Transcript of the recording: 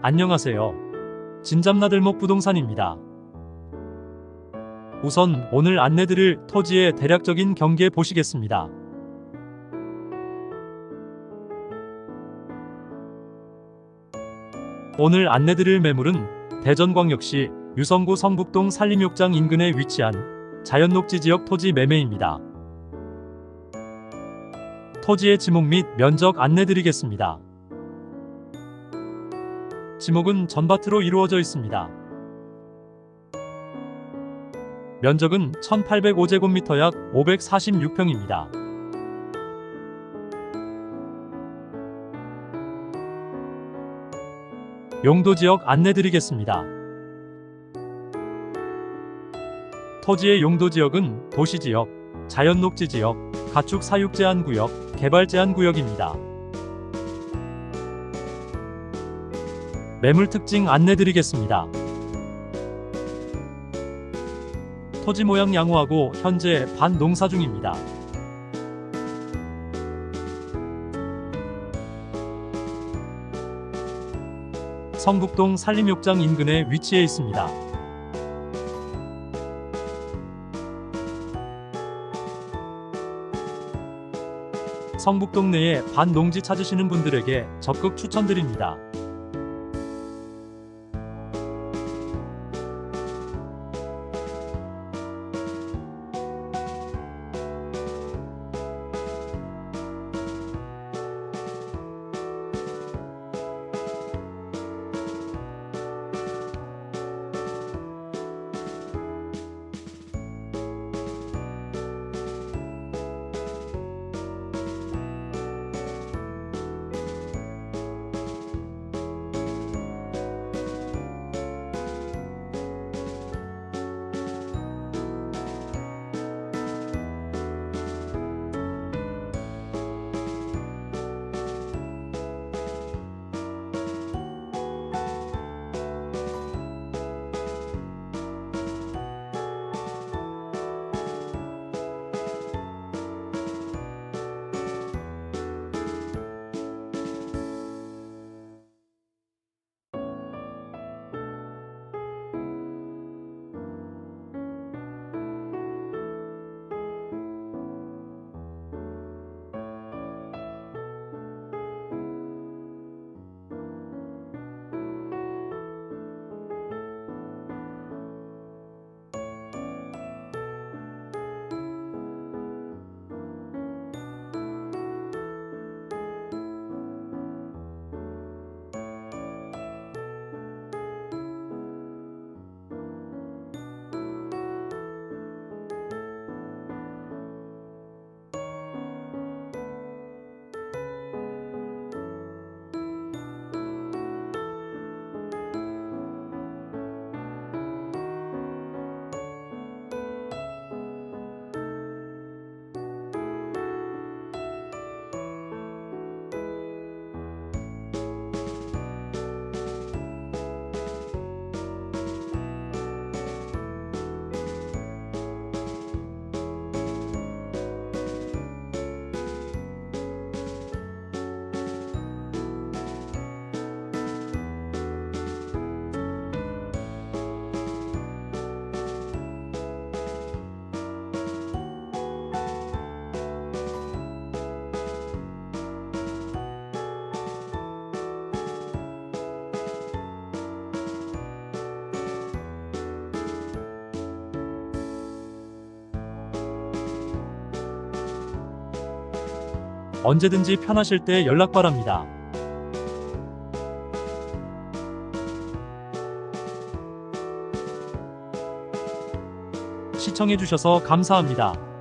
안녕하세요. 진잡나들목 부동산입니다. 우선 오늘 안내드릴 토지의 대략적인 경계 보시겠습니다. 오늘 안내드릴 매물은 대전광역시 유성구 성북동 산림욕장 인근에 위치한 자연녹지 지역 토지 매매입니다. 토지의 지목 및 면적 안내드리겠습니다. 지목은 전밭으로 이루어져 있습니다. 면적은 1805제곱미터 약 546평입니다. 용도지역 안내드리겠습니다. 토지의 용도지역은 도시지역, 자연녹지지역, 가축사육제한구역, 개발제한구역입니다. 매물 특징 안내드리겠습니다. 토지 모양 양호하고 현재 반농사 중입니다. 성북동 산림욕장 인근에 위치해 있습니다. 성북동 내에 반농지 찾으시는 분들에게 적극 추천드립니다. 언제든지 편하실 때 연락 바랍니다. 시청해주셔서 감사합니다.